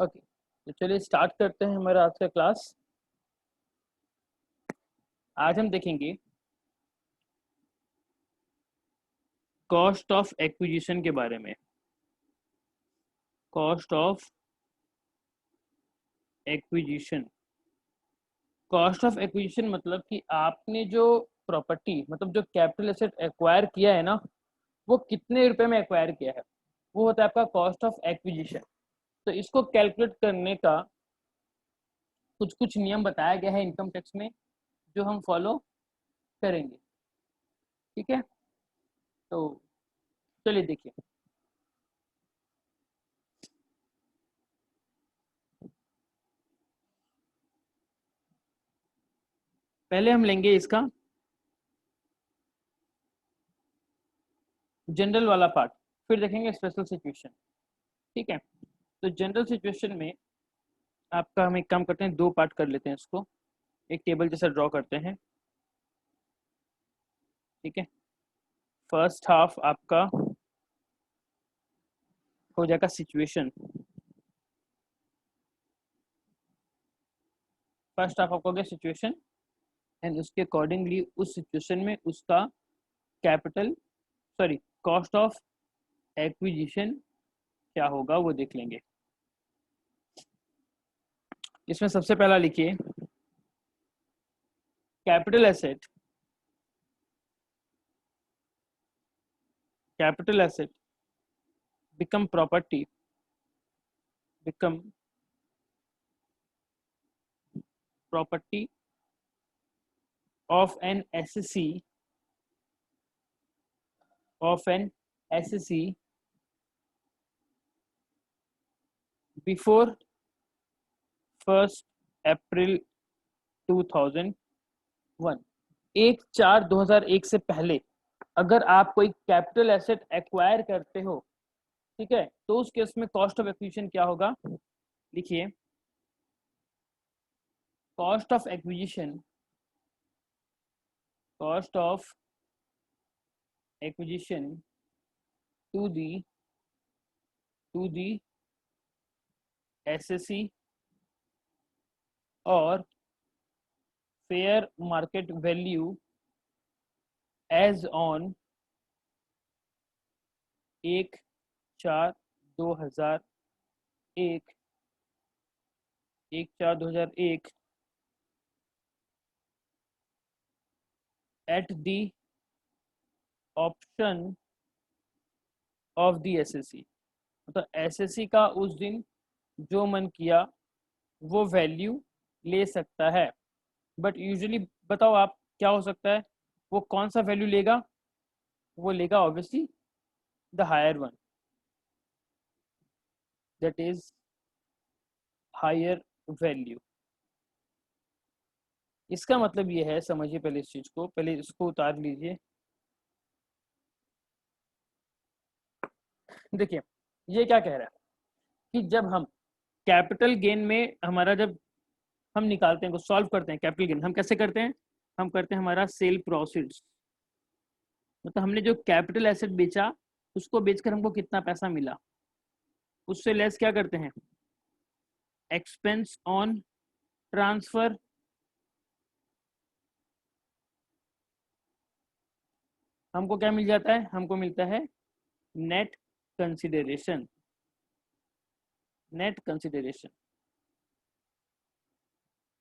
Okay, तो चलिए start करते हैं हमारा आज का क्लास। आज हम देखेंगे कॉस्ट ऑफ एक्विजिशन के बारे में। Cost of acquisition, cost of acquisition मतलब कि आपने जो प्रॉपर्टी मतलब जो कैपिटल एसेट एक्वायर किया है ना, वो कितने रुपए में एक्वायर किया है, वो होता है आपका कॉस्ट ऑफ एक्विजिशन। तो इसको कैलकुलेट करने का कुछ कुछ नियम बताया गया है इनकम टैक्स में, जो हम फॉलो करेंगे। ठीक है, तो चलिए देखिए। पहले हम लेंगे इसका जनरल वाला पार्ट, फिर देखेंगे स्पेशल सिचुएशन। ठीक है, तो जनरल सिचुएशन में आपका हम एक काम करते हैं, दो पार्ट कर लेते हैं इसको, एक टेबल जैसा ड्रॉ करते हैं। ठीक है, फर्स्ट हाफ आपका हो जाएगा सिचुएशन। फर्स्ट हाफ आपका हो गया सिचुएशन, एंड उसके अकॉर्डिंगली उस सिचुएशन में उसका capital sorry cost of acquisition क्या होगा वो देख लेंगे। इसमें सबसे पहला लिखिए capital asset. Capital asset become property of an SSE before 1st April 2001। 1/4/2001 से पहले अगर आप कोई कैपिटल एसेट एक्वायर करते हो, ठीक है, तो उस केस में कॉस्ट ऑफ एक्विजिशन क्या होगा, लिखिए cost of acquisition to the SSC और fair market value as on 1/4/2001 at the option of the SSC. मतलब एसएससी का उस दिन जो मन किया वो वैल्यू ले सकता है, बट यूजुअली बताओ आप क्या हो सकता है, वो कौन सा वैल्यू लेगा, वो लेगा obviously the higher one, that is higher value. इसका मतलब ये है, समझिए पहले इस चीज को, पहले इसको उतार लीजिए। देखिए ये क्या कह रहा है कि जब हम कैपिटल गेन में हमारा जब हम निकालते हैं, सॉल्व करते हैं कैपिटल गेन, हम कैसे करते हैं, हम करते हैं हमारा सेल प्रोसीड्स, मतलब हमने जो कैपिटल एसेट बेचा उसको बेचकर हमको कितना पैसा मिला, उससे लेस क्या करते हैं, एक्सपेंस ऑन ट्रांसफर। हमको क्या मिल जाता है, हमको मिलता है नेट कंसिडरेशन।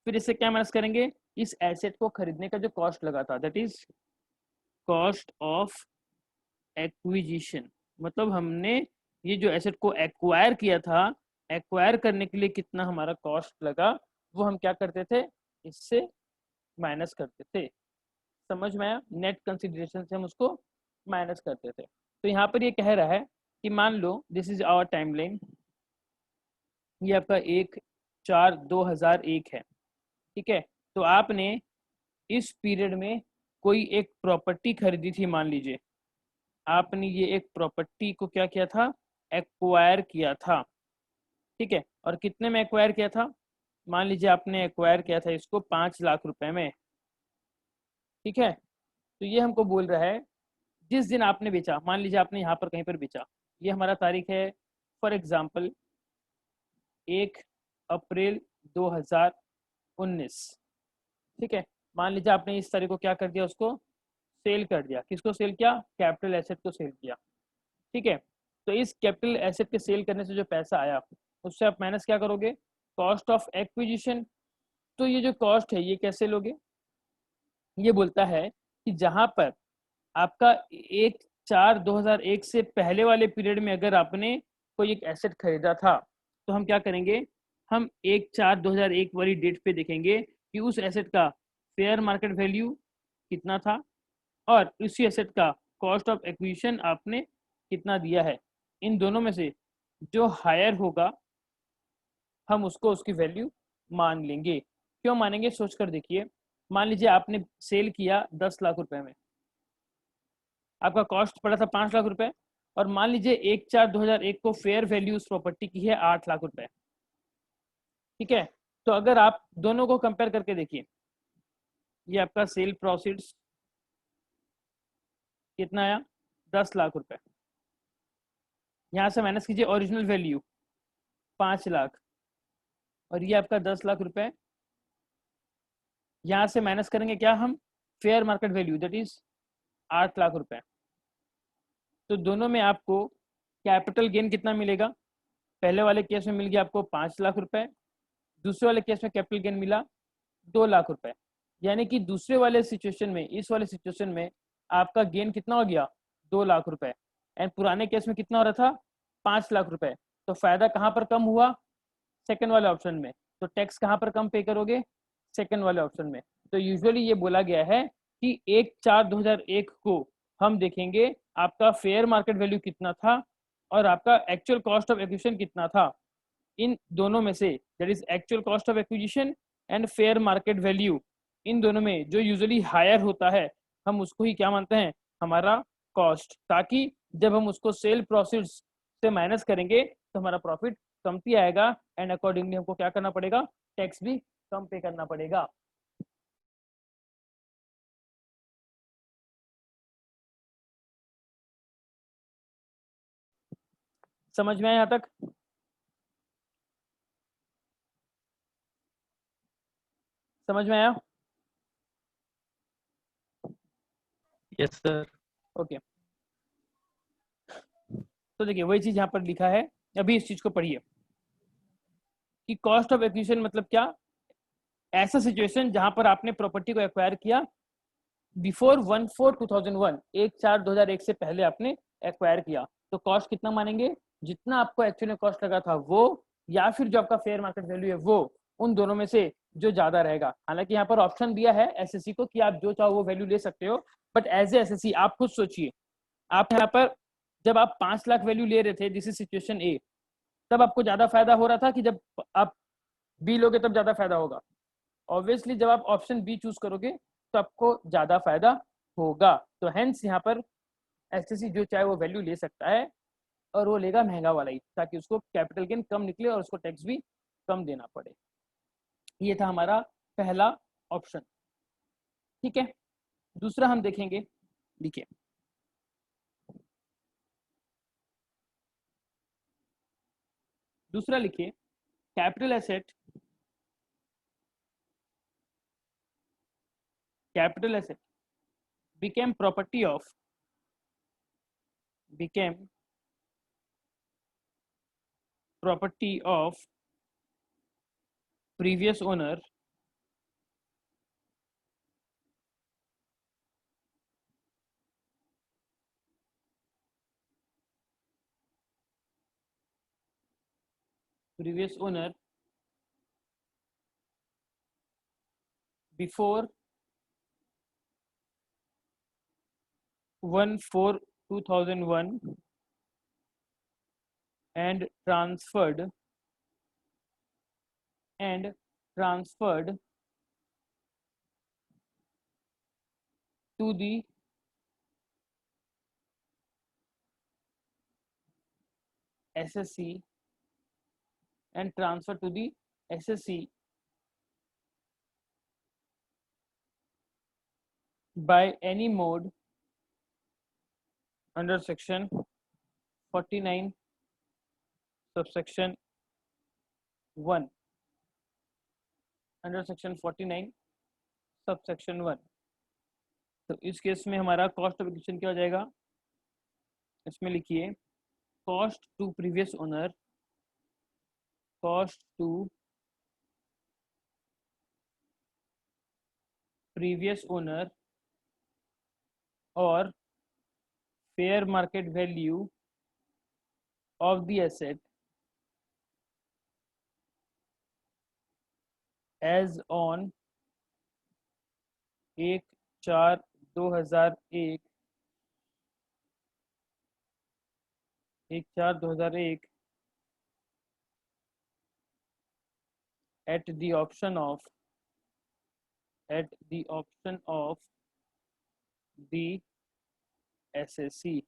फिर इससे क्या माइनस करेंगे, इस एसेट को खरीदने का जो कॉस्ट लगा था, that is cost of acquisition. मतलब हमने ये जो एसेट को एक्वायर किया था, एक्वायर करने के लिए कितना हमारा कॉस्ट लगा, वो हम क्या करते थे, इससे माइनस करते थे। समझ में आया, नेट कंसिडरेशन से हम उसको माइनस करते थे। तो यहाँ पर ये कह रहा है कि मान लो दिस इज आवर टाइमलाइन, ये आपका 1/4/2001 है। ठीक है, तो आपने इस पीरियड में कोई एक प्रॉपर्टी खरीदी थी, मान लीजिए आपने ये एक प्रॉपर्टी को क्या किया था, एक्वायर किया था। ठीक है, और कितने में एक्वायर किया था, मान लीजिए आपने एक्वायर किया था इसको 5 लाख रुपए में। ठीक है, तो ये हमको बोल रहा है जिस दिन आपने बेचा, मान लीजिए आपने यहाँ पर कहीं पर बेचा, ये हमारा तारीख है फॉर एग्जाम्पल 1 अप्रैल 2019। ठीक है, मान लीजिए आपने इस तारीख को क्या कर दिया, उसको सेल कर दिया। किसको सेल किया? कैपिटल एसेट को सेल किया। ठीक है, तो इस कैपिटल एसेट के सेल करने से जो पैसा आया उससे आप माइनस क्या करोगे? Cost of acquisition. तो ये जो कॉस्ट है ये कैसे लोगे? ये बोलता है कि जहां पर आपका 1/4/2001 से पहले वाले पीरियड में अगर आपने कोई एक एसेट खरीदा था तो हम क्या करेंगे? हम 1/4/2001 वाली डेट पे देखेंगे कि उस एसेट का फेयर मार्केट वैल्यू कितना था और उसी एसेट का कॉस्ट ऑफ एक्विजिशन आपने कितना दिया है। इन दोनों में से जो हायर होगा हम उसको उसकी वैल्यू मान लेंगे। क्यों मानेंगे? सोच कर देखिए। मान लीजिए आपने सेल किया 10 लाख रुपए में, आपका कॉस्ट पड़ा था 5 लाख रुपए, और मान लीजिए 1/4/2001 को फेयर वैल्यू उस प्रॉपर्टी की है 8 लाख रुपए। ठीक है, तो अगर आप दोनों को कंपेयर करके देखिए, ये आपका सेल प्रोसीड्स कितना आया? 10 लाख रुपए। यहाँ से माइनस कीजिए ओरिजिनल वैल्यू 5 लाख, और ये आपका 10 लाख रुपए। यहाँ से माइनस करेंगे क्या हम? Fair market value, that is 8 lakh रुपए। तो दोनों में आपको कैपिटल गेन कितना मिलेगा? पहले वाले केस में मिल गया आपको 5 लाख रुपए, दूसरे वाले केस में कैपिटल गेन मिला 2 लाख रुपए। यानी कि दूसरे वाले सिचुएशन में, इस वाले सिचुएशन में आपका गेन कितना हो गया? 2 लाख रुपए। एंड पुराने केस में कितना हो रहा था? 5 लाख रुपए। तो फायदा कहाँ पर कम हुआ? सेकंड वाले ऑप्शन में। तो टैक्स कहाँ पर कम पे करोगे? सेकंड वाले ऑप्शन में। तो यूजुअली ये बोला गया है कि 1/4/2001 को हम देखेंगे आपका फेयर मार्केट वैल्यू कितना था और आपका एक्चुअल कॉस्ट ऑफ एक्विजिशन कितना था। इन दोनों में से, that is actual cost of acquisition and fair market value, इन दोनों में जो यूजुअली हायर होता है हम उसको ही क्या मानते हैं? हमारा कॉस्ट। ताकि जब हम उसको सेल प्रोसीड्स से माइनस करेंगे तो हमारा प्रॉफिट कमती आएगा एंड अकॉर्डिंगली हमको क्या करना पड़ेगा? टैक्स भी कम पे करना पड़ेगा। समझ में आया यहाँ तक? समझ में आया? Yes sir. ओके, तो देखिए वही चीज यहाँ पर लिखा है। अभी इस चीज को पढ़िए कि कॉस्ट ऑफ एक्विजिशन मतलब क्या? ऐसा सिचुएशन जहां पर आपने प्रॉपर्टी को एक्वायर किया बिफोर 1/4/2001, 1/4/2001 से पहले आपने एक्वायर किया। तो कॉस्ट कितना मानेंगे? जितना आपको एक्चुअली में कॉस्ट लगा था वो, या फिर जो आपका फेयर मार्केट वैल्यू है वो, उन दोनों में से जो ज्यादा रहेगा। हालांकि यहाँ पर ऑप्शन दिया है एसएससी को कि आप जो चाहो वो वैल्यू ले सकते हो, बट एज ए एसएससी आप खुद सोचिए, आप यहाँ पर जब आप 5 लाख वैल्यू ले रहे थे, दिस इज सिचुएशन ए, तब आपको ज्यादा फायदा हो रहा था कि जब आप बी लोगे तब ज्यादा फायदा होगा? ऑब्वियसली जब आप ऑप्शन बी चूज करोगे तो आपको ज्यादा फायदा होगा। तो हेंस यहाँ पर एसटीसी जो चाहे वो वैल्यू ले सकता है, और वो लेगा महंगा वाला ही, ताकि उसको कैपिटल गेन कम निकले और उसको टैक्स भी कम देना पड़े। ये था हमारा पहला ऑप्शन। ठीक है, दूसरा हम देखेंगे। देखिए दूसरा लिखिए, capital asset, capital asset became property of, became property of previous owner previous owner before 1/4/2001 and transferred to the SSC and transferred to the SSC by any mode under section 49 subsection 1 under section 49 sub section 1। तो इस case में हमारा cost of acquisition क्या हो जाएगा, इसमें लिखिए cost to previous owner, cost to previous owner और fair market value of the asset as on 1/4/2001 1/4/2001 at the option of the SSC।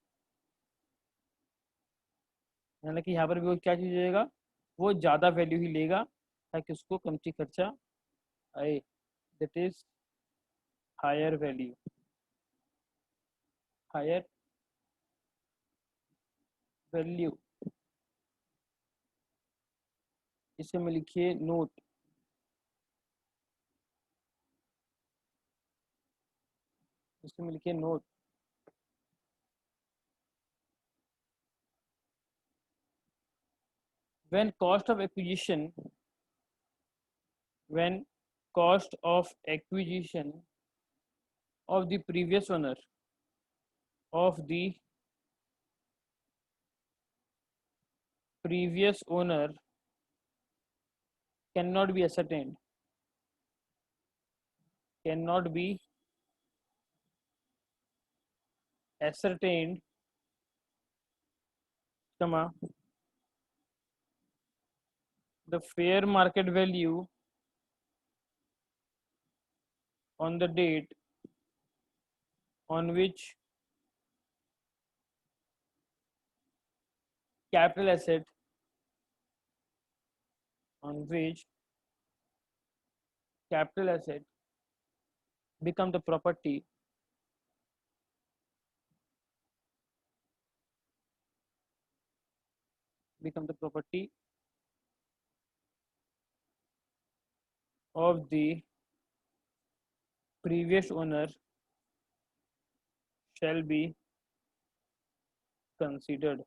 हालांकि यहाँ पर भी वो क्या चीज होगा, वो ज़्यादा वैल्यू ही लेगा ताकि उसको कमती खर्चा आए, that is higher value, higher value. इसमें लिखिए नोट, इसमें लिखिए note, when cost of acquisition of the previous owner cannot be ascertained, comma, the fair market value on the date on which capital asset become the property of the previous owner shall be considered।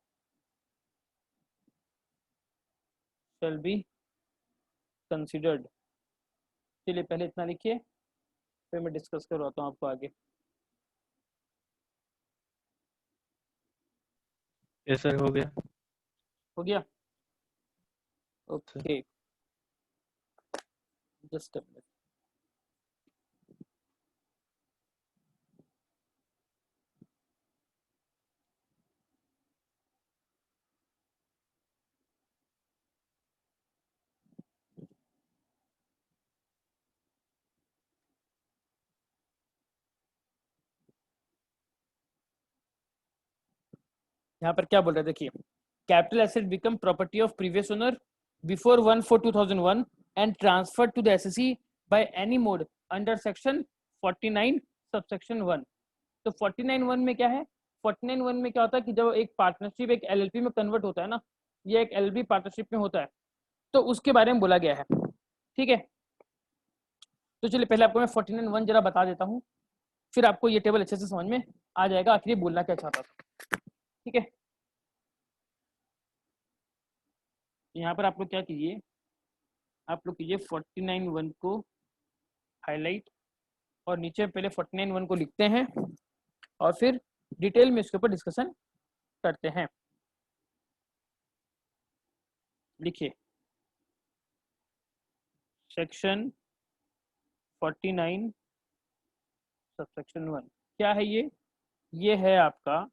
चलिए पहले इतना लिखिए, फिर मैं discuss करवाता हूँ आपको आगे। यस सर, हो गया। हो गया, ओके, जस्ट अ मिनट। यहाँ पर क्या बोल रहे हैं देखिए, capital asset become property of previous owner before 1/4/2001 and transfer to the SSC by any mode under section 49 subsection 1। तो 49(1) में क्या है, 49(1) में क्या होता है कि जब एक पार्टनरशिप एक एलएलपी में कन्वर्ट होता है ना, ये एक एलएलपी पार्टनरशिप में होता है, तो उसके बारे में बोला गया है, ठीक है। तो चलिए पहले आपको मैं 49(1) जरा बता देता हूँ, फिर आपको ये टेबल अच्छे से समझ में आ जाएगा आखिर ये बोलना क्या चाहता था, ठीक है। यहाँ पर आप लोग क्या कीजिए, आप लोग कीजिए 49(1) को हाईलाइट और नीचे पहले 49(1) को लिखते हैं और फिर डिटेल में इसके ऊपर डिस्कशन करते हैं। लिखिए सेक्शन 49 सबसेक्शन 1 क्या है, ये है आपका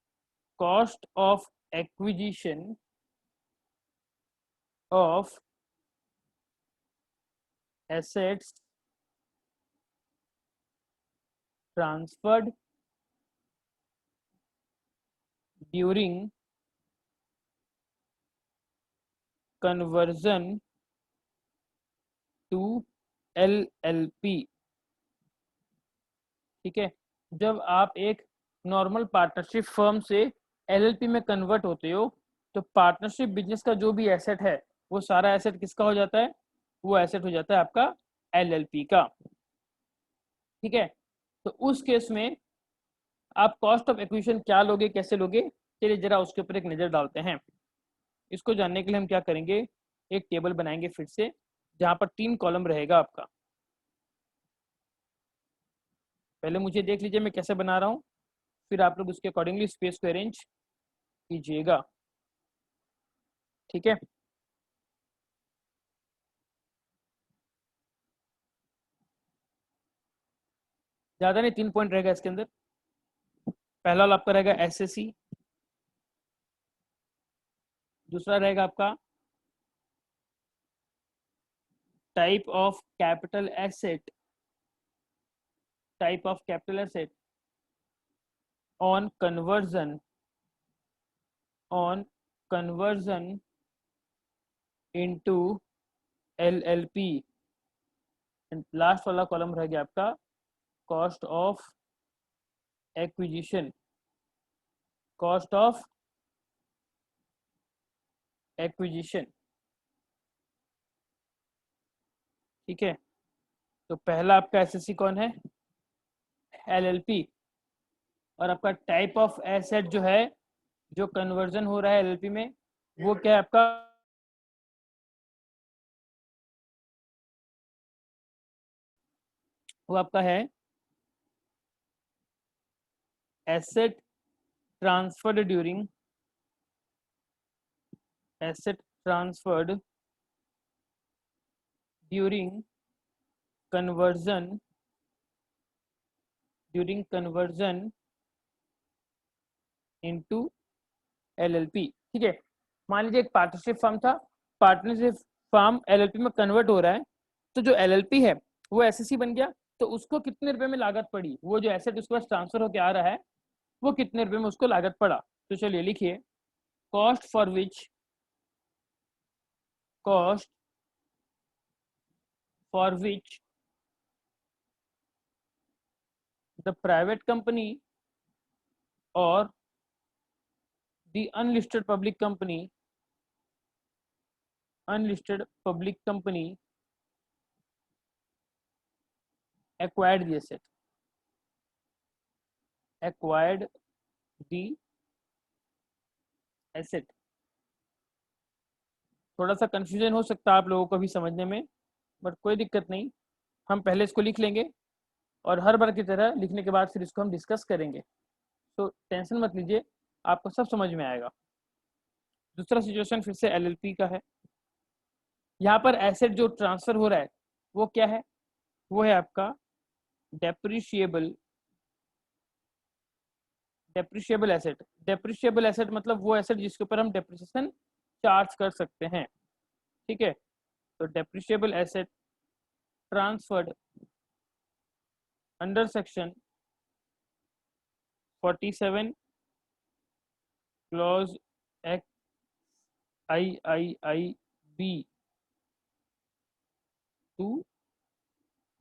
cost of acquisition of assets transferred during conversion to LLP, ठीक है। जब आप एक नॉर्मल पार्टनरशिप फर्म से एलएलपी में कन्वर्ट होते हो, तो पार्टनरशिप बिजनेस का जो भी एसेट है वो सारा एसेट किसका हो जाता है, वो एसेट हो जाता है आपका एलएलपी का। ठीक है, तो उस केस में आप कॉस्ट ऑफ एक्विजिशन क्या लोगे, कैसे लोगे, चलिए जरा उसके ऊपर एक नज़र डालते हैं। इसको जानने के लिए हम क्या करेंगे, एक टेबल बनाएंगे फिर से, जहाँ पर 3 कॉलम रहेगा आपका। पहले मुझे देख लीजिए मैं कैसे बना रहा हूँ, फिर आप लोग उसके अकॉर्डिंगली स्पेस को अरेंज कीजिएगा। ठीक है, ज़्यादा नहीं, 3 पॉइंट रहेगा इसके अंदर। पहला वाला आपका रहेगा एसएससी, दूसरा रहेगा आपका type of capital asset, type of capital asset on conversion, on conversion into LLP, and last वाला कॉलम रह गया आपका cost of acquisition, cost of acquisition. ठीक है, तो पहला आपका एसएससी कौन है, एलएलपी, और आपका टाइप ऑफ एसेट जो है, जो कन्वर्जन हो रहा है एलएलपी में, वो क्या है आपका वो आपका है asset transferred during, asset transferred during conversion, during conversion into LLP. ठीक है, मान लीजिए एक पार्टनरशिप फर्म था, पार्टनरशिप फर्म एलएलपी में कन्वर्ट हो रहा है, तो जो एलएलपी है वो एसएससी बन गया, तो उसको कितने रुपए में लागत पड़ी, वो जो एसेट उसके पास ट्रांसफर होकर आ रहा है वो कितने रुपए में उसको लागत पड़ा। तो चलिए लिखिए, cost for which, cost for which the private company और the unlisted public company, unlisted public company acquired the asset, acquired the asset। थोड़ा सा कंफ्यूजन हो सकता है आप लोगों को भी समझने में, बट कोई दिक्कत नहीं, हम पहले इसको लिख लेंगे और हर बार की तरह लिखने के बाद फिर इसको हम डिस्कस करेंगे, तो टेंशन मत लीजिए, आपको सब समझ में आएगा। दूसरा सिचुएशन फिर से एलएलपी का है, यहाँ पर एसेट जो ट्रांसफर हो रहा है वो क्या है, वो है आपका depreciable, depreciable asset. Depreciable asset मतलब वो एसेट जिसके ऊपर हम डेप्रिसिएशन चार्ज कर सकते हैं। ठीक है, तो depreciable asset transferred under section 47 clause X I B to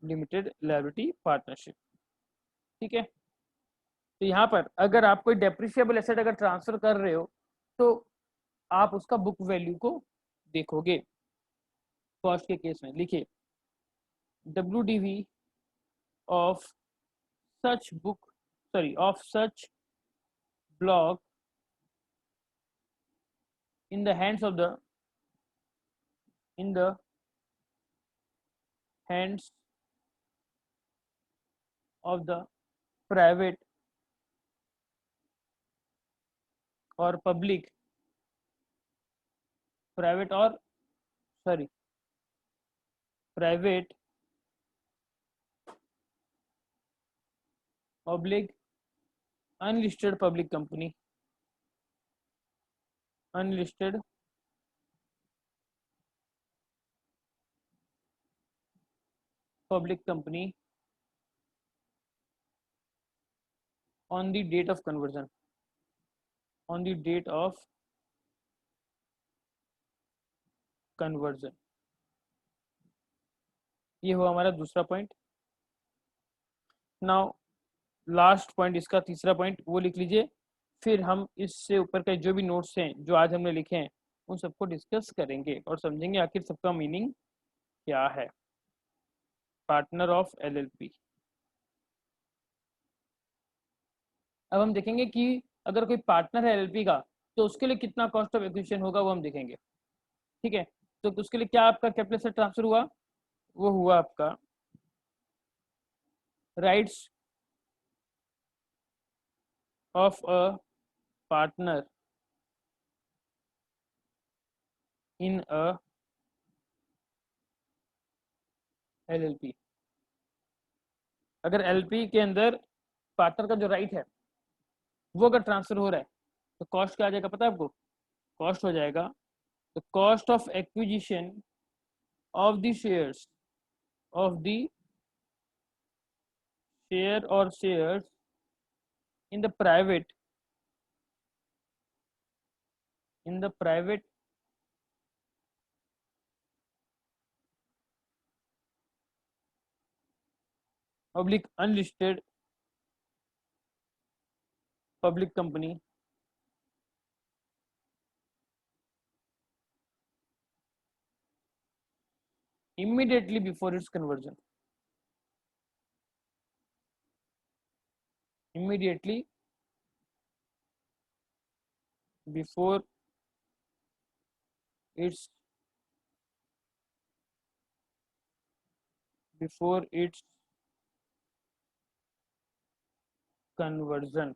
limited liability partnership. ठीक है, तो यहाँ पर अगर आप कोई डेप्रिशिएबल एसेट अगर ट्रांसफर कर रहे हो तो आप उसका बुक वैल्यू को देखोगे। कॉस्ट के केस में लिखिए WDV of such book, sorry, of such block in the hands of the, in the hands of the private or public, private or sorry, private oblique unlisted public company, unlisted public company on the date of conversion, on the date of conversion। ये हुआ हमारा दूसरा point. Now last point, इसका तीसरा point वो लिख लीजिए, फिर हम इससे ऊपर के जो भी नोट्स हैं जो आज हमने लिखे हैं उन सबको डिस्कस करेंगे और समझेंगे आखिर सबका मीनिंग क्या है। Partner of LLP. अब हम देखेंगे कि अगर कोई पार्टनर है एलएलपी का तो उसके लिए कितना कॉस्ट ऑफ एक्विजिशन होगा वो हम देखेंगे। ठीक है, तो उसके लिए क्या आपका कैपिटल एसेट ट्रांसफर हुआ, वो हुआ आपका rights of a partner in a LLP. अगर एलएलपी के अंदर पार्टनर का जो राइट है वो अगर ट्रांसफर हो रहा है तो कॉस्ट क्या आ जाएगा पता है आपको? कॉस्ट हो जाएगा the cost of acquisition of the shares of the share और shares in the private public unlisted public company immediately before its conversion, immediately before its conversion।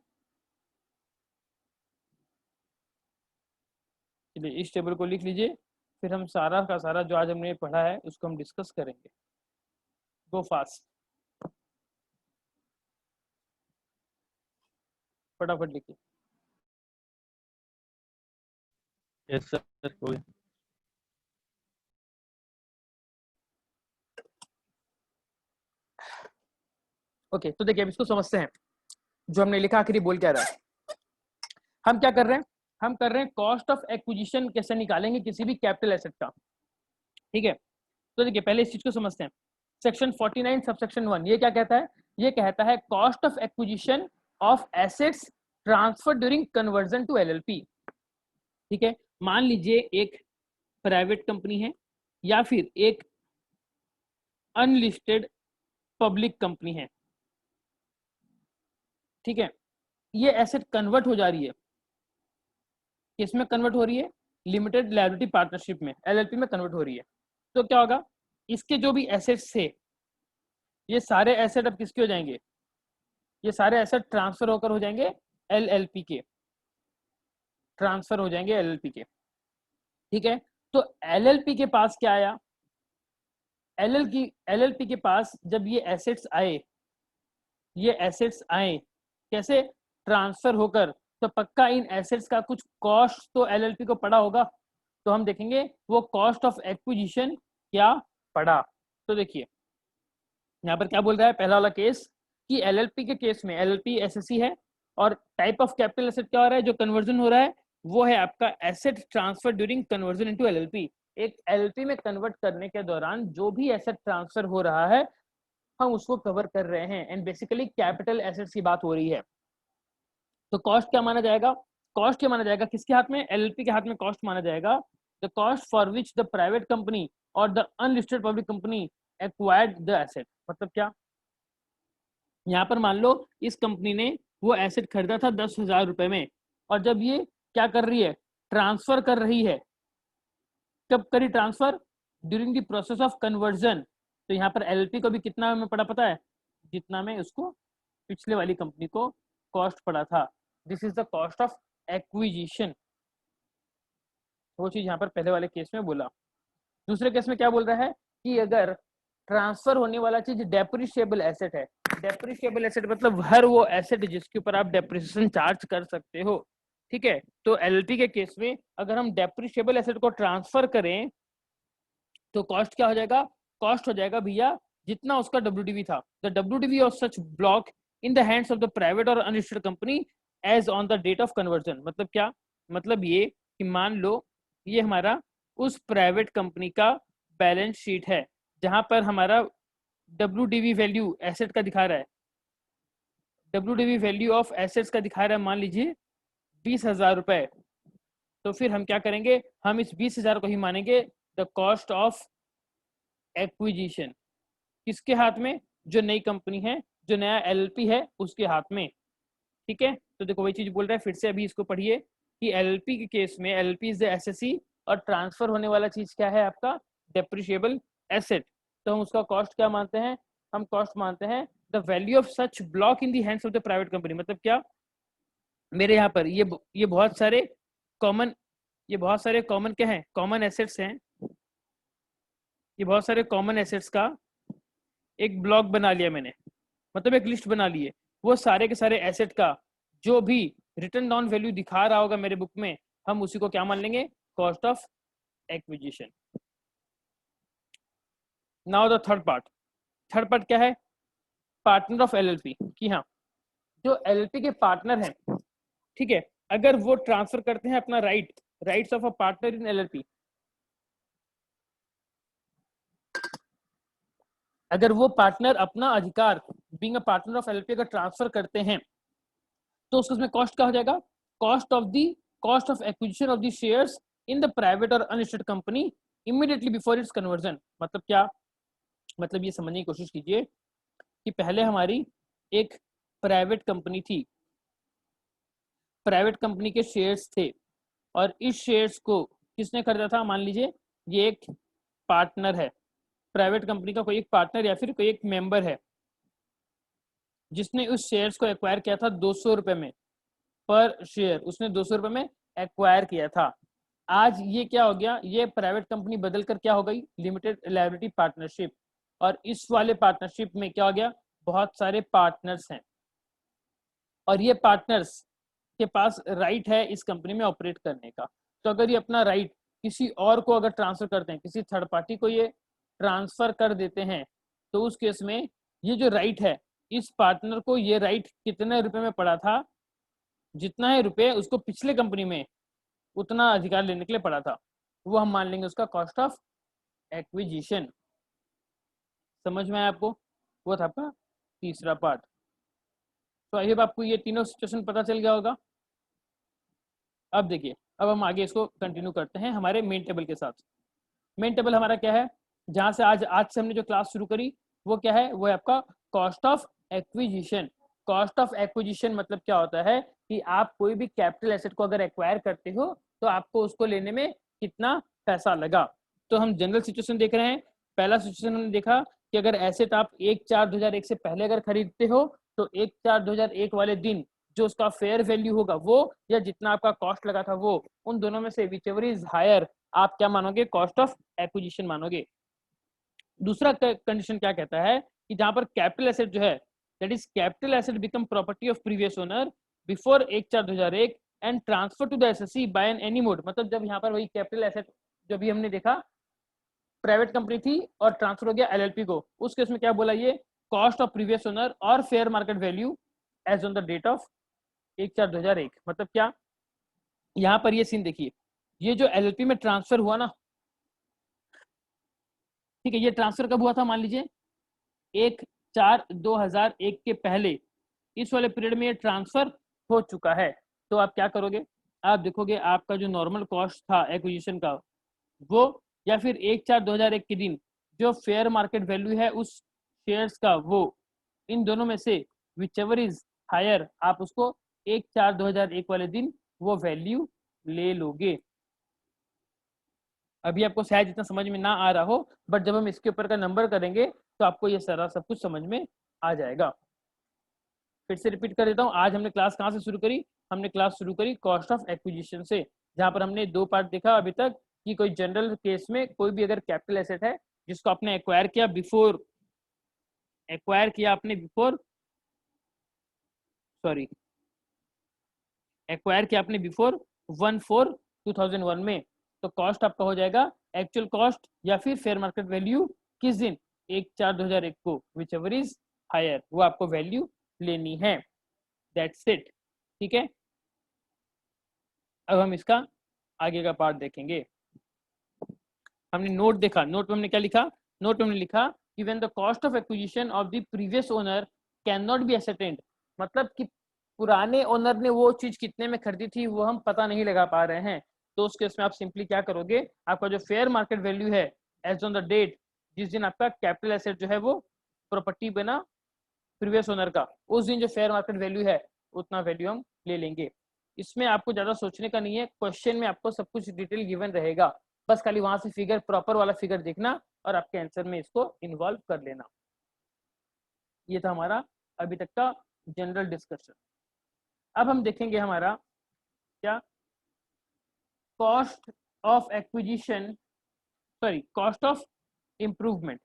चलिए इस टेबल को लिख लीजिए, फिर हम सारा का सारा जो आज हमने पढ़ा है उसको हम डिस्कस करेंगे। गो फास्ट, फटाफट लिखिए। यस सर कोई ओके, तो देखिए अब इसको समझते हैं जो हमने लिखा आखिर बोल क्या रहा है। हम क्या कर रहे हैं, हम कर रहे हैं कॉस्ट ऑफ एक्विजिशन कैसे निकालेंगे किसी भी कैपिटल एसेट का। ठीक है, तो देखिए पहले इस चीज को समझते हैं। सेक्शन 49 सबसेक्शन 1 ये क्या कहता है? ये कहता है cost of acquisition of assets transfer during conversion to LLP. ठीक है, मान लीजिए एक प्राइवेट कंपनी है या फिर एक अनलिस्टेड पब्लिक कंपनी है। ठीक है, ये एसेट कन्वर्ट हो जा रही है, किसमें कन्वर्ट हो रही है? लिमिटेड लायबिलिटी पार्टनरशिप में, एलएलपी में कन्वर्ट हो रही है। तो क्या होगा, इसके जो भी एसेट्स थे ये सारे एसेट अब किसके हो जाएंगे? ये सारे एसेट ट्रांसफर होकर हो जाएंगे एलएलपी के, ट्रांसफर हो जाएंगे एलएलपी के। ठीक है, तो एलएलपी के पास क्या आया? एलएलपी के पास जब ये एसेट्स आए, ये एसेट्स आए कैसे? ट्रांसफर होकर, तो पक्का इन एसेट्स का कुछ कॉस्ट तो एलएलपी को पड़ा होगा। तो हम देखेंगे वो कॉस्ट ऑफ एक्विजिशन क्या पड़ा। तो देखिए यहाँ पर क्या बोल रहा है पहला वाला केस कि एलएलपी के केस में एलएलपी एसएससी है और टाइप ऑफ कैपिटल एसेट क्या हो रहा है जो कन्वर्जन हो रहा है वो है आपका asset transfer during conversion into LLP. एक एलएलपी में कन्वर्ट करने के दौरान जो भी एसेट ट्रांसफर हो रहा है हम उसको कवर कर रहे हैं एंड बेसिकली कैपिटल एसेट्स की बात हो रही है। तो कॉस्ट क्या माना जाएगा? कॉस्ट क्या माना जाएगा? किसके हाथ में? एलएलपी के हाथ में कॉस्ट माना जाएगा the cost for which the private company और the unlisted public company acquired the asset. मतलब क्या, यहाँ पर मान लो इस कंपनी ने वो एसेट खरीदा था 10,000 रुपए में और जब ये क्या कर रही है, ट्रांसफर कर रही है। कब करी transfer? During the process of conversion. तो यहाँ पर एलएलपी को भी कितना में पड़ा पता है? जितना में उसको पिछले वाली कंपनी को कॉस्ट पड़ा था। This is the cost of acquisition. वो चीज यहाँ पर पहले वाले केस में बोला। दूसरे केस में क्या बोल रहा है कि अगर ट्रांसफर होने वाला चीज डेप्रिशिएबल एसेट है। डेप्रिशिएबल एसेट मतलब हर वो एसेट जिसके ऊपर आप डेप्रिसिएशन चार्ज कर सकते हो। ठीक है, तो एलएलपी के केस में अगर हम डेप्रिशिएबल एसेट को ट्रांसफर करें तो कॉस्ट क्या हो जाएगा? कॉस्ट हो जाएगा भैया जितना उसका डब्ल्यूडीवी था, the WDV of such block in the hands of the private और unlisted company as on the date of conversion. मतलब क्या? मतलब ये कि मान लो ये हमारा उस प्राइवेट कंपनी का बैलेंस शीट है जहां पर हमारा डब्ल्यूडीवी वैल्यू एसेट का दिखा रहा है, डब्ल्यूडीवी वैल्यू ऑफ एसेट्स का दिखा रहा है मान लीजिए 20,000 रुपए। तो फिर हम क्या करेंगे, हम इस 20,000 को ही मानेंगे द कॉस्ट ऑफ एक्विजिशन। किसके हाथ में, जो नई कंपनी है, जो नया एलएलपी है उसके हाथ में। ठीक है, तो देखो वही चीज बोल रहा है, फिर से अभी इसको पढ़िए कि एलएलपी के केस में एलएलपी इज द एसएससी और ट्रांसफर होने वाला चीज क्या है आपका, डेप्रिशिएबल एसेट। तो हम उसका कॉस्ट क्या मानते हैं, हम कॉस्ट मानते हैं the value of such block in the hands of the private company. मतलब क्या, मेरे यहाँ पर ये बहुत सारे कॉमन, ये बहुत सारे कॉमन क्या है, कॉमन एसेट्स हैं, ये बहुत सारे कॉमन एसेट्स का एक ब्लॉक बना लिया मैंने, मतलब एक लिस्ट बना ली है। वो सारे के सारे एसेट का जो भी रिटर्न डाउन वैल्यू दिखा रहा होगा मेरे बुक में, हम उसी को क्या मान लेंगे, cost of acquisition. Now the third part क्या है, पार्टनर ऑफ एलएलपी। कि हाँ, जो एलएलपी के पार्टनर हैं, ठीक है, अगर वो ट्रांसफर करते हैं अपना rights of a partner in LLP, अगर वो पार्टनर अपना अधिकार being a partner of LLP अगर ट्रांसफर करते हैं, तो उसमें कॉस्ट क्या हो जाएगा, cost of acquisition of the shares in the private और unlisted company immediately before its conversion. मतलब क्या, मतलब ये समझने की कोशिश कीजिए कि पहले हमारी एक प्राइवेट कंपनी थी, प्राइवेट कंपनी के शेयर्स थे, और इस शेयर्स को किसने खरीदा था, मान लीजिए ये एक पार्टनर है, प्राइवेट कंपनी का कोई एक पार्टनर या फिर कोई एक मेंबर है, जिसने उस शेयर्स को एक्वायर किया था 200 रुपए में पर शेयर, उसने 200 रुपए में एक्वायर किया था। आज ये क्या हो गया, ये प्राइवेट कंपनी बदल कर क्या हो गई, लिमिटेड लायबिलिटी पार्टनरशिप। और इस वाले पार्टनरशिप में क्या हो गया, बहुत सारे पार्टनर्स हैं, और ये पार्टनर्स के पास राइट है इस कंपनी में ऑपरेट करने का। तो अगर ये अपना राइट किसी और को अगर ट्रांसफर करते हैं, किसी थर्ड पार्टी को ये ट्रांसफर कर देते हैं, तो उस केस में ये जो राइट है, इस पार्टनर को ये राइट कितने रुपए में पड़ा था, जितना है रुपए उसको पिछले कंपनी में उतना अधिकार लेने के लिए पड़ा था, वो हम मान लेंगे उसका कॉस्ट ऑफ एक्विजिशन। समझ में आया आपको, वो था आपका तीसरा पार्ट। तो आई होप आपको ये तीनों सिचुएशन पता चल गया होगा। अब देखिए, अब हम आगे इसको कंटिन्यू करते हैं हमारे मेन टेबल के साथ। मेन टेबल हमारा क्या है, जहां से आज से हमने जो क्लास शुरू करी वो क्या है, वो है आपका cost of acquisition. Cost of acquisition मतलब क्या होता है कि आप कोई भी कैपिटल एसेट को अगर एक्वायर करते हो तो आपको उसको लेने में कितना पैसा लगा। तो हम जनरल सिचुएशन देख रहे हैं। पहला सिचुएशन हमने देखा कि अगर एसेट आप 1/4/2001 से पहले अगर खरीदते हो, तो 1/4/2001 वाले दिन जो उसका फेयर वैल्यू होगा वो, या जितना आपका कॉस्ट लगा था वो, उन दोनों में से विचएवर इज हायर, आप क्या मानोगे, कॉस्ट ऑफ एक्विजिशन मानोगे। दूसरा कंडीशन क्या कहता है कि जहां पर कैपिटल एसेट जो है, that is capital asset become property of previous owner before 1/4/2001 and transfer to the SSC by an any mode. मतलब जब यहाँ पर वही कैपिटल एसेट जो भी हमने देखा, प्राइवेट कंपनी थी और ट्रांसफर हो गया एलएलपी को, उस केस में क्या बोला, ये कॉस्ट ऑफ प्रीवियस ओनर और fair market value as on the date of 1/4/2001। मतलब क्या, यहाँ पर ये सीन देखिए, ये जो एलएलपी में ट्रांसफर हुआ ना, ठीक है, ये ट्रांसफर कब हुआ था, मान लीजिए 1/4/2001 के पहले, इस वाले पीरियड में ये ट्रांसफर हो चुका है। तो आप क्या करोगे, आप देखोगे आपका जो नॉर्मल कॉस्ट था एक्विजिशन का वो, या फिर 1/4/2001 के दिन जो फेयर मार्केट वैल्यू है उस शेयर्स का वो, इन दोनों में से विचएवर इज हायर, आप उसको 1/4/2001 वाले दिन वो वैल्यू ले लोगे। अभी आपको शायद इतना समझ में ना आ रहा हो, बट जब हम इसके ऊपर का नंबर करेंगे तो आपको ये सारा सब कुछ समझ में आ जाएगा। फिर से रिपीट कर देता हूँ, आज हमने क्लास कहाँ से शुरू करी, हमने क्लास शुरू करी कॉस्ट ऑफ एक्विजिशन से, जहाँ पर हमने दो पार्ट देखा अभी तक कि कोई जनरल केस में कोई भी अगर कैपिटल एसेट है जिसको आपने एक्वायर किया बिफोर, एक्वायर किया आपने बिफोर 1/4/2001 में, तो कॉस्ट आपका हो जाएगा एक्चुअल कॉस्ट या फिर फेयर मार्केट वैल्यू किस दिन, 1/4/2001 को, विच एवर इज हायर, वो आपको वैल्यू लेनी है। दैट्स इट, ठीक है। अब हम इसका आगे का पार्ट देखेंगे। हमने नोट देखा, नोट में हमने क्या लिखा, नोट में हमने लिखा कि when the cost of acquisition of the previous owner can not be ascertained, मतलब कि पुराने ओनर ने वो चीज कितने में खरीदी थी वो हम पता नहीं लगा पा रहे हैं, तो उस केस में आप सिंपली क्या करोगे, आपका जो फेयर मार्केट वैल्यू है एज ऑन द डेट, जिस दिन आपका कैपिटल एसेट जो है वो प्रॉपर्टी बना प्रीवियस ओनर का, उस दिन जो फेयर मार्केट वैल्यू है उतना वैल्यू हम ले लेंगे। इसमें आपको ज्यादा सोचने का नहीं है, क्वेश्चन में आपको सब कुछ डिटेल गिवन रहेगा, बस खाली वहां से फिगर प्रॉपर वाला फिगर देखना और आपके आंसर में इसको इन्वॉल्व कर लेना। ये था हमारा अभी तक का जनरल डिस्कशन। अब हम देखेंगे हमारा क्या, cost of acquisition, sorry cost of improvement.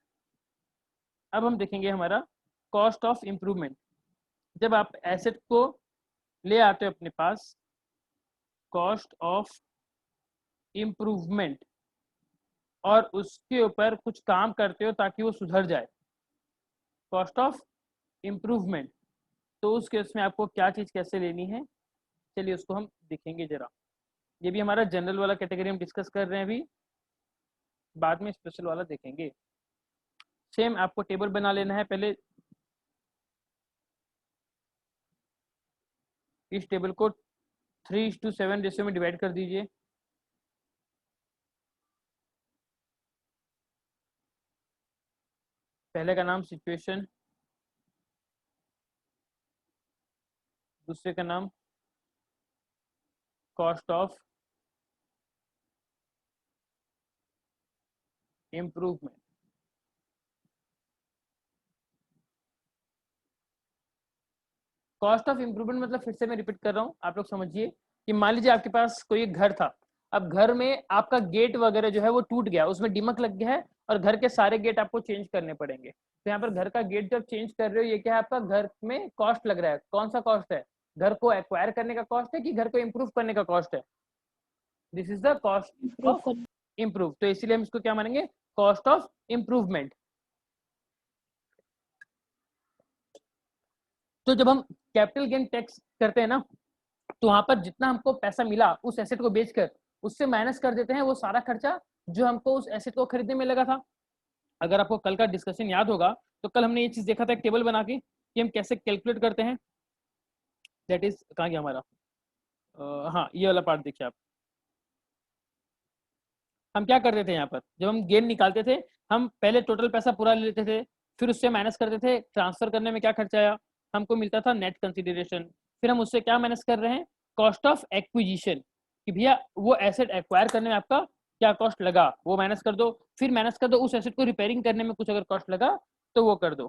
अब हम देखेंगे हमारा कॉस्ट ऑफ इम्प्रूवमेंट। जब आप एसेट को ले आते हो अपने पास, कॉस्ट ऑफ इम्प्रूवमेंट, और उसके ऊपर कुछ काम करते हो ताकि वो सुधर जाए, कॉस्ट ऑफ इम्प्रूवमेंट, तो उस केस में आपको क्या चीज़ कैसे लेनी है, चलिए उसको हम देखेंगे जरा। ये भी हमारा जनरल वाला कैटेगरी हम डिस्कस कर रहे हैं अभी, बाद में स्पेशल वाला देखेंगे। सेम आपको टेबल बना लेना है पहले, इस टेबल को 3:7 रेशियो में डिवाइड कर दीजिए। पहले का नाम सिचुएशन, दूसरे का नाम cost of improvement. Cost of improvement मतलब, फिर से मैं रिपीट कर रहा हूँ, आप लोग समझिए कि मान लीजिए आपके पास कोई एक घर था, अब घर में आपका गेट वगैरह जो है वो टूट गया, उसमें डिमक लग गया है और घर के सारे गेट आपको चेंज करने पड़ेंगे। तो यहाँ पर घर का गेट जब चेंज कर रहे हो, ये क्या है, आपका घर में कॉस्ट लग रहा है। कौन सा कॉस्ट है, घर को एक्वायर करने का कॉस्ट है कि घर को इम्प्रूव करने का कॉस्ट है? This is the cost of improve, तो इसीलिए हम इसको क्या मानेंगे, कॉस्ट ऑफ इम्प्रूवमेंट। तो जब हम कैपिटल गेन टैक्स करते हैं ना, तो वहां पर जितना हमको पैसा मिला उस एसेट को बेचकर, उससे माइनस कर देते हैं वो सारा खर्चा जो हमको उस एसेट को खरीदने में लगा था। अगर आपको कल का डिस्कशन याद होगा, तो कल हमने ये चीज देखा था एक टेबल बना के कि हम कैसे कैलकुलेट करते हैं। दैट इज कहाँ गया हमारा, हाँ ये वाला पार्ट देखिए आप। हम क्या करते थे यहाँ पर, जब हम गेन निकालते थे, हम पहले टोटल पैसा पूरा ले लेते थे, फिर उससे माइनस करते थे, ट्रांसफर करने में क्या खर्चा आया, हमको मिलता था नेट कंसिडरेशन, फिर हम उससे क्या माइनस कर रहे हैं, कॉस्ट ऑफ एक्विजिशन, कि भैया वो एसेट एक्वायर करने में आपका क्या कॉस्ट लगा वो माइनस कर दो, फिर माइनस कर दो उस एसेट को रिपेयरिंग करने में कुछ अगर कॉस्ट लगा तो वो कर दो।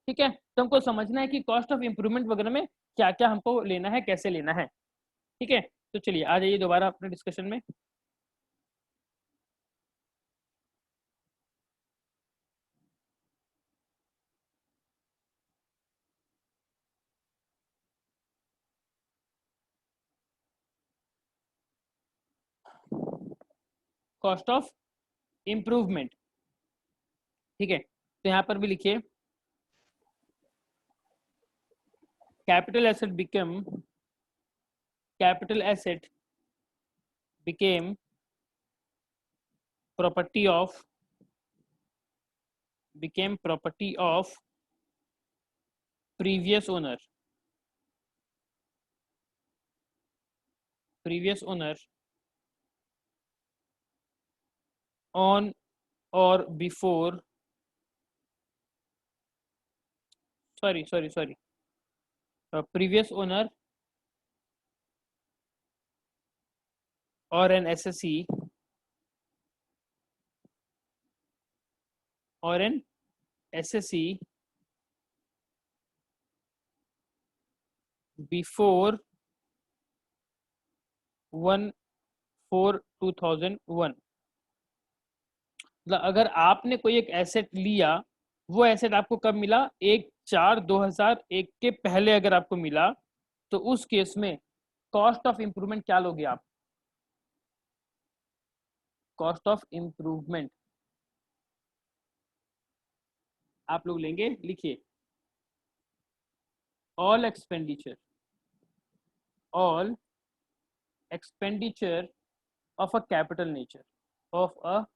ठीक है, तो हमको समझना है कि कॉस्ट ऑफ इम्प्रूवमेंट वगैरह में क्या क्या हमको लेना है, कैसे लेना है। ठीक है, तो चलिए आ जाइए दोबारा अपने डिस्कशन में। कॉस्ट ऑफ इम्प्रूवमेंट, ठीक है, तो यहाँ पर भी लिखिए, capital asset become, capital asset became property of, became property of previous owner, previous owner on or before, sorry, previous owner or an SSE or an SSE before 1/4/2001। मतलब अगर आपने कोई एक एसेट लिया, वो एसेट आपको कब मिला, 1/4/2001 के पहले अगर आपको मिला, तो उस केस में कॉस्ट ऑफ इंप्रूवमेंट क्या लोगे आप, कॉस्ट ऑफ इंप्रूवमेंट आप लोग लेंगे, लिखिए, all expenditure of a capital nature, of a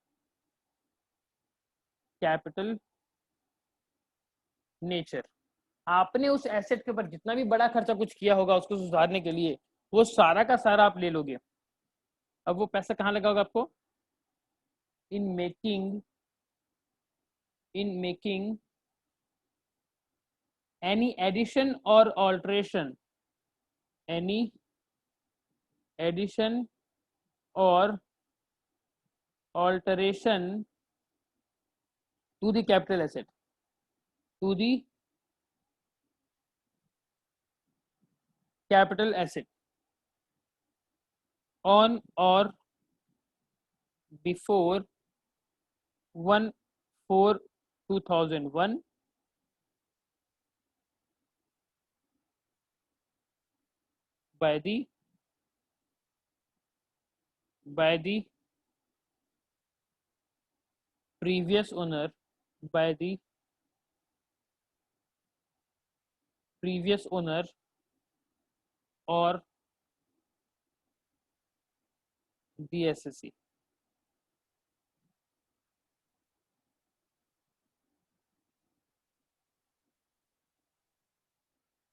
capital nature, आपने उस एसेट के ऊपर जितना भी बड़ा खर्चा कुछ किया होगा उसको सुधारने के लिए, वो सारा का सारा आप ले लोगे। अब वो पैसा कहाँ लगा होगा आपको? In making any addition or alteration, any addition or alteration to the capital asset, to the capital asset on or before 1/4/2001 by the previous owner, by the previous owner or the SSC.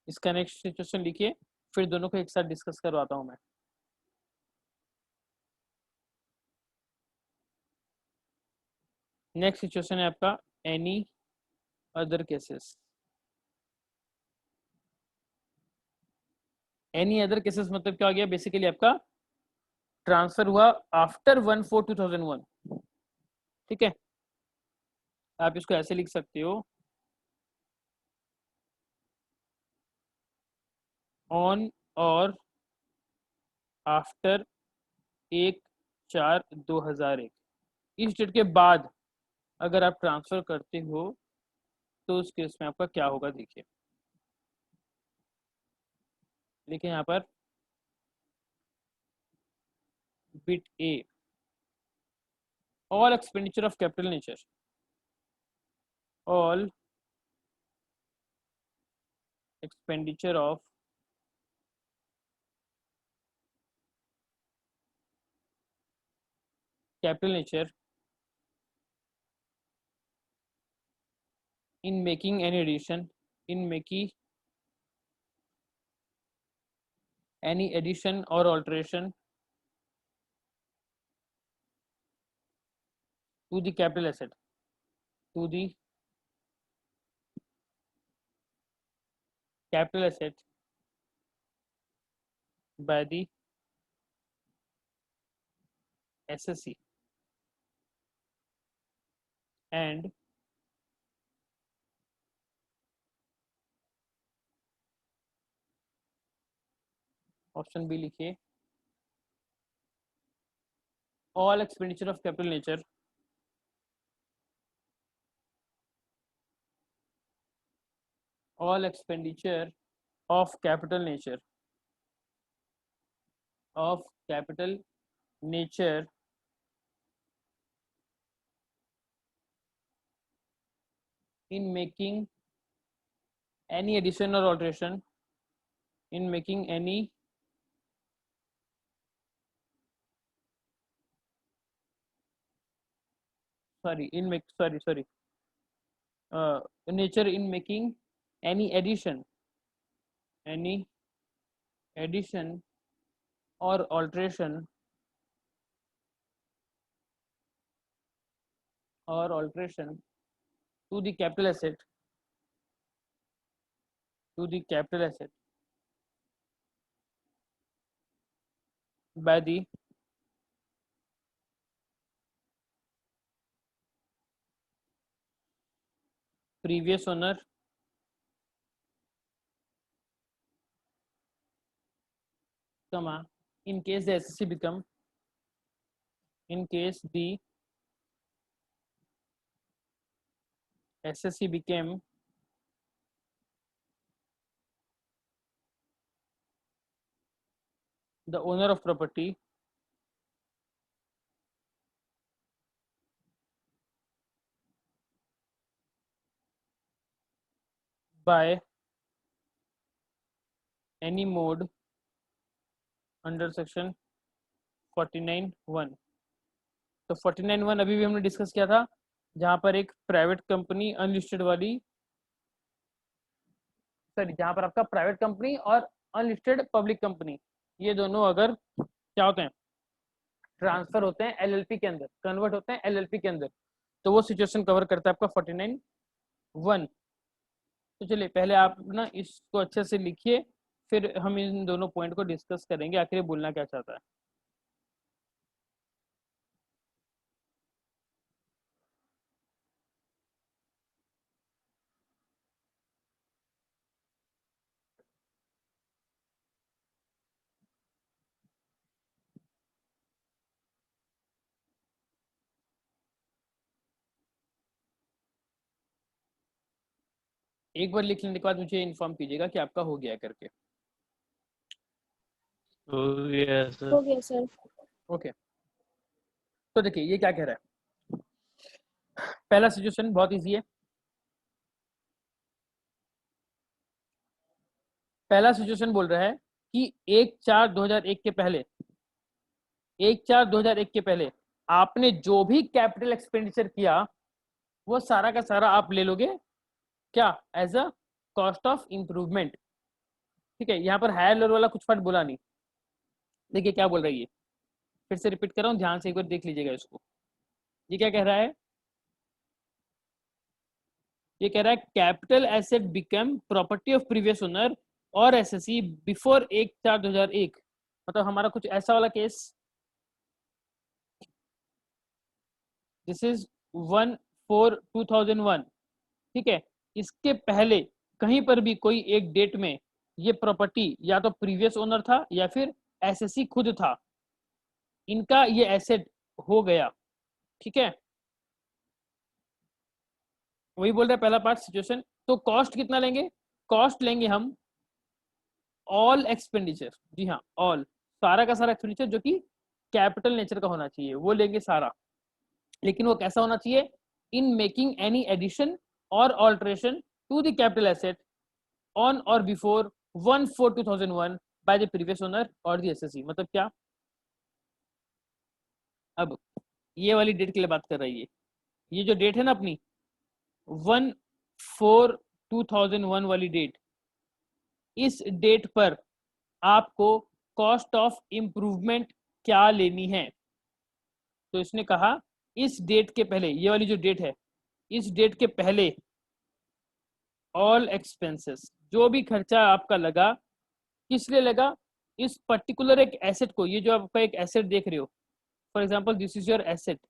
इसका next situation लिखिए, फिर दोनों को एक साथ discuss करवाता हूं मैं। नेक्स्ट सिचुएशन है आपका any other cases. Any other cases मतलब क्या हो गया? बेसिकली आपका ट्रांसफर हुआ आफ्टर 1/4/2001, ठीक है। आप इसको ऐसे लिख सकते हो, ऑन और आफ्टर 1/4/2001। इस डेट के बाद अगर आप ट्रांसफर करते हो तो उस केस में आपका क्या होगा? देखिए, लिखे यहाँ पर bit A, all expenditure of capital nature, all expenditure of capital nature in making any addition, in making any addition or alteration to the capital asset, to the capital asset by the SSC and option B लिखिए, all expenditure of capital nature all expenditure of capital nature of capital nature in making any addition or alteration, in making any sorry in make sorry nature in making any addition or alteration to the capital asset by the previous owner comma in case the SSC become in case the SSC became the owner of property by any mode under section 49(1). तो 49(1) अभी भी हमने discuss किया था, जहां पर एक private company unlisted वाली सॉरी जहां पर आपका प्राइवेट कंपनी और अनलिस्टेड पब्लिक कंपनी, ये दोनों अगर क्या होते हैं, ट्रांसफर होते हैं एलएलपी के अंदर, कन्वर्ट होते हैं एलएलपी के अंदर, तो वो सिचुएशन कवर करता है आपका 49(1). तो चलिए पहले आप ना इसको अच्छे से लिखिए, फिर हम इन दोनों पॉइंट को डिस्कस करेंगे आखिर बोलना क्या चाहता है। एक बार लिख लेने के बाद मुझे इन्फॉर्म कीजिएगा कि आपका हो गया करके। हो गया सर। हो गया सर। ओके, तो देखिए ये क्या कह रहा है। पहला सिचुएशन बहुत इजी है। पहला सिचुएशन बोल रहा है कि 1/4/2001 के पहले, 1/4/2001 के पहले आपने जो भी कैपिटल एक्सपेंडिचर किया वो सारा का सारा आप ले लोगे क्या, as a cost of improvement. ठीक है, यहाँ पर हायर लेवल वाला कुछ पार्ट बोला नहीं। देखिए क्या बोल रही है, फिर से रिपीट कर रहा हूँ, ध्यान से एक बार देख लीजिएगा इसको। ये क्या कह रहा है, ये कह रहा है capital asset become property of previous owner और एसएससी बिफोर 1/4/2001। मतलब हमारा कुछ ऐसा वाला केस, दिस इज 1/4/2001। ठीक है, इसके पहले कहीं पर भी कोई एक डेट में ये प्रॉपर्टी या तो प्रीवियस ओनर था या फिर एसएससी खुद था, इनका ये एसेट हो गया। ठीक है, वही बोल रहे पहला पार्ट सिचुएशन। तो कॉस्ट कितना लेंगे, कॉस्ट लेंगे हम ऑल एक्सपेंडिचर, जी हाँ ऑल, सारा का सारा एक्सपेंडिचर जो कि कैपिटल नेचर का होना चाहिए वो लेंगे सारा। लेकिन वो कैसा होना चाहिए, इन मेकिंग एनी एडिशन और alteration to the capital asset on और before 1/4/2001 by the previous owner और द एसएससी। मतलब क्या, अब ये वाली डेट के लिए बात कर रही है, ये जो डेट है ना अपनी 1/4/2001 वाली डेट, इस डेट पर आपको कॉस्ट ऑफ इंप्रूवमेंट क्या लेनी है। तो इसने कहा इस डेट के पहले, ये वाली जो डेट है इस डेट के पहले ऑल एक्सपेंसेस, जो भी खर्चा आपका लगा, किस लिए लगा, इस पर्टिकुलर एक एसेट को, ये जो आपका एक एसेट देख रहे हो, for example this is your asset,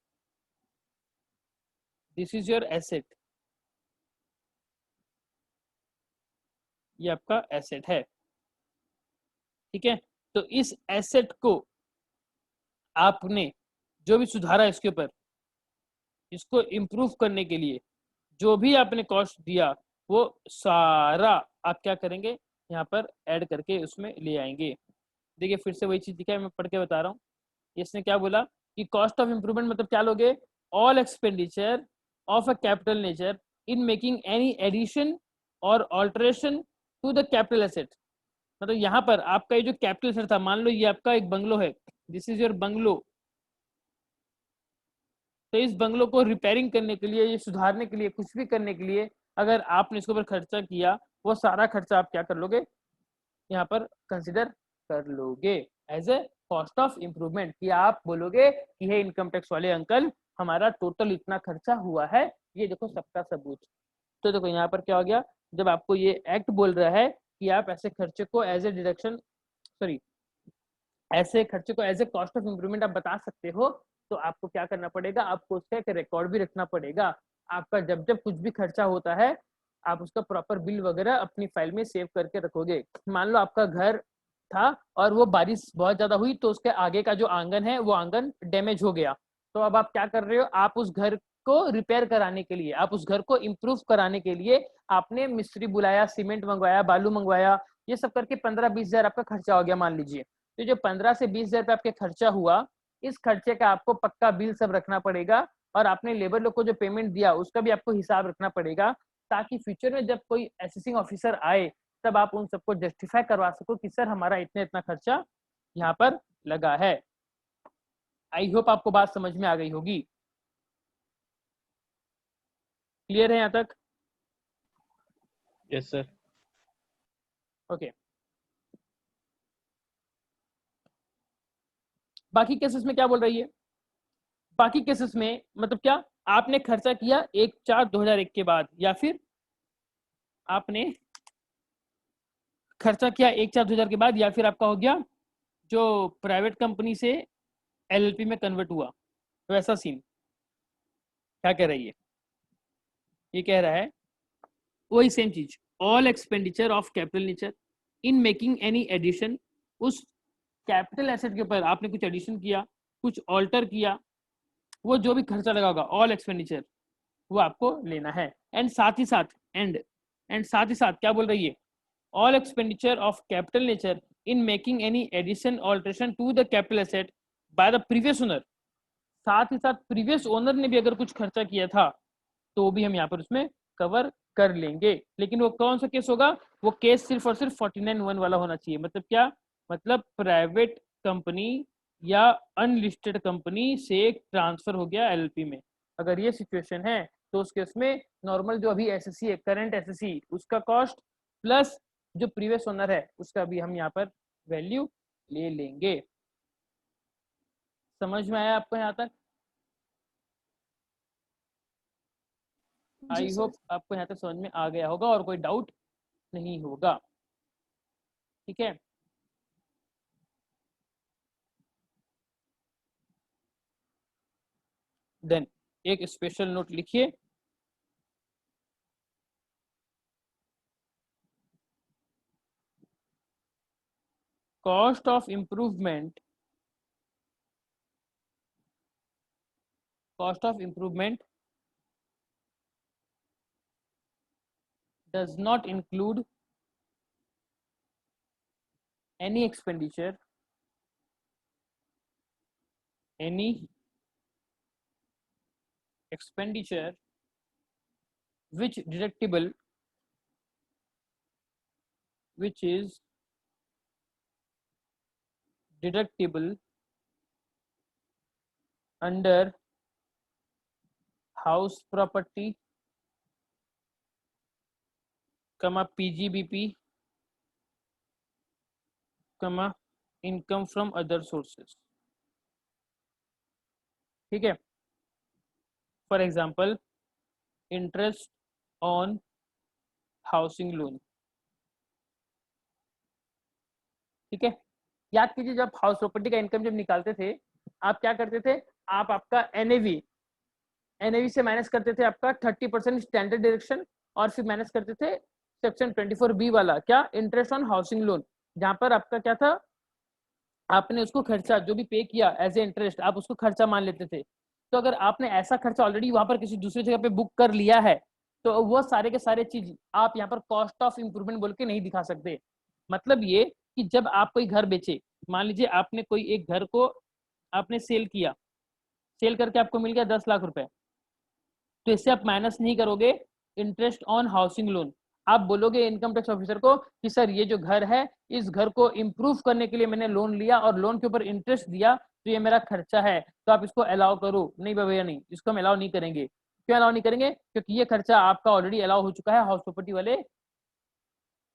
this is your asset, ये आपका एसेट है। ठीक है, तो इस एसेट को आपने जो भी सुधारा इसके ऊपर, इसको इम्प्रूव करने के लिए जो भी आपने कॉस्ट दिया वो सारा आप क्या करेंगे, यहाँ पर ऐड करके उसमें ले आएंगे। देखिए फिर से वही चीज दिखा है, मैं पढ़ के बता रहा हूँ। इसने क्या बोला कि कॉस्ट ऑफ इंप्रूवमेंट मतलब क्या लोगे, all expenditure of a capital nature in making any addition और alteration to the capital asset. मतलब यहाँ पर आपका ये जो कैपिटल एसेट था, मान लो ये आपका एक बंगलो है, दिस इज योर बंगलो, तो इस बंगलो को रिपेयरिंग करने के लिए, ये सुधारने के लिए, कुछ भी करने के लिए अगर आपने इसके ऊपर खर्चा किया, वो सारा खर्चा आप क्या कर लोगे, यहाँ पर कंसिडर कर लोगे as a cost of improvement. कि आप बोलोगे कि हे इनकम टैक्स वाले अंकल हमारा टोटल इतना खर्चा हुआ है, ये देखो सबका सबूत। तो देखो यहाँ पर क्या हो गया, जब आपको ये एक्ट बोल रहा है कि आप ऐसे खर्चे को एज ए डिडक्शन, सॉरी ऐसे खर्चे को as a cost of improvement आप बता सकते हो, तो आपको क्या करना पड़ेगा, आपको उसका एक रिकॉर्ड भी रखना पड़ेगा। आपका जब जब कुछ भी खर्चा होता है आप उसका प्रॉपर बिल वगैरह अपनी फाइल में सेव करके रखोगे। मान लो आपका घर था और वो बारिश बहुत ज्यादा हुई तो उसके आगे का जो आंगन है वो आंगन डैमेज हो गया, तो अब आप क्या कर रहे हो, आप उस घर को रिपेयर कराने के लिए, आप उस घर को इम्प्रूव कराने के लिए आपने मिस्त्री बुलाया, सीमेंट मंगवाया, बालू मंगवाया, ये सब करके 15-20 हजार आपका खर्चा हो गया मान लीजिए। तो जो 15 से 20 हजार रुपये आपके खर्चा हुआ, इस खर्चे का आपको पक्का बिल सब रखना पड़ेगा, और आपने लेबर लोग को जो पेमेंट दिया उसका भी आपको हिसाब रखना पड़ेगा, ताकि फ्यूचर में जब कोई असेसिंग ऑफिसर आए तब आप उन सबको जस्टिफाई करवा सको कि सर हमारा इतना इतना खर्चा यहाँ पर लगा है। आई होप आपको बात समझ में आ गई होगी। क्लियर है यहाँ तक? Yes sir. ओके, बाकी केसेस में क्या बोल रही है, बाकी केसेस में मतलब क्या, आपने खर्चा किया 1/4/2001 के बाद, या फिर आपने खर्चा किया 1/4/2000 के बाद, या फिर आपका हो गया जो प्राइवेट कंपनी से एलएलपी में कन्वर्ट हुआ, वैसा सीन। क्या कह रही है, ये कह रहा है वही सेम चीज, all expenditure of capital nature in making any addition, उस कैपिटल एसेट के ऊपर आपने कुछ एडिशन किया, कुछ ऑल्टर किया, वो जो भी खर्चा लगा होगा, ऑल एक्सपेंडिचर वो आपको लेना है। एंड साथ ही साथ एंड साथ ही साथ क्या बोल रही है, all expenditure of capital nature in making any addition alteration to the capital asset by the previous owner, साथ ही साथ प्रीवियस ओनर ने भी अगर कुछ खर्चा किया था तो भी हम यहाँ पर उसमें कवर कर लेंगे। लेकिन वो कौन सा केस होगा, वो केस सिर्फ और सिर्फ 49(1) वाला होना चाहिए। मतलब क्या, मतलब प्राइवेट कंपनी या अनलिस्टेड कंपनी से ट्रांसफर हो गया एलएलपी में, अगर ये सिचुएशन है तो उस केस में नॉर्मल जो अभी एसएससी है, करंट एसएससी, उसका कॉस्ट प्लस जो प्रीवियस ओनर है उसका भी हम यहाँ पर वैल्यू ले लेंगे। समझ में आया आपको यहाँ तक? जी आई सर। होप आपको यहाँ तक समझ में आ गया होगा और कोई डाउट नहीं होगा। ठीक है, देन एक स्पेशल नोट लिखिए, cost of improvement, cost of improvement does not include any expenditure which deductible, which is deductible under house property, PGBP, income from other sources। ठीक है, for example interest on housing loan. ठीक है, याद कीजिए जब house property का income जब निकालते थे आप क्या करते थे, आप आपका एनएवी से माइनस करते थे आपका 30% स्टैंडर्ड डिडक्शन, और फिर माइनस करते थे सेक्शन 24B वाला क्या, इंटरेस्ट ऑन हाउसिंग लोन, जहां पर आपका क्या था, आपने उसको खर्चा जो भी पे किया एज ए इंटरेस्ट आप उसको खर्चा मान लेते थे। तो अगर आपने ऐसा खर्चा ऑलरेडी वहां पर किसी दूसरी जगह पे बुक कर लिया है तो वो सारे के सारे चीज आप यहाँ पर कॉस्ट ऑफ इम्प्रूवमेंट बोल के नहीं दिखा सकते। मतलब ये कि जब आप कोई घर बेचे, मान लीजिए आपने कोई एक घर को आपने सेल किया, सेल करके आपको मिल गया 10 लाख रुपए, तो इससे आप माइनस नहीं करोगे इंटरेस्ट ऑन हाउसिंग लोन, आप बोलोगे इनकम टैक्स ऑफिसर को कि सर ये जो घर है इस घर को इम्प्रूव करने के लिए मैंने लोन लिया और लोन के ऊपर इंटरेस्ट दिया, तो ये मेरा खर्चा है, तो आप इसको अलाउ करो। नहीं भैया नहीं, इसको हम अलाउ नहीं करेंगे। क्यों अलाउ नहीं करेंगे, क्योंकि ये खर्चा आपका ऑलरेडी अलाउ हो चुका है हाउस प्रॉपर्टी वाले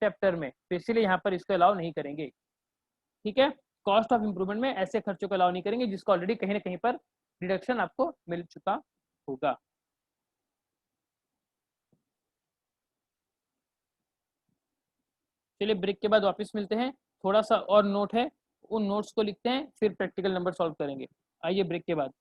चैप्टर में, तो इसीलिए यहाँ पर इसको अलाउ नहीं करेंगे। ठीक है, कॉस्ट ऑफ इम्प्रूवमेंट में ऐसे खर्चों को अलाउ नहीं करेंगे जिसको ऑलरेडी कहीं ना कहीं पर डिडक्शन आपको मिल चुका होगा। चलिए ब्रेक के बाद वापस मिलते हैं, थोड़ा सा और नोट है उन नोट्स को लिखते हैं फिर प्रैक्टिकल नंबर सॉल्व करेंगे। आइए ब्रेक के बाद।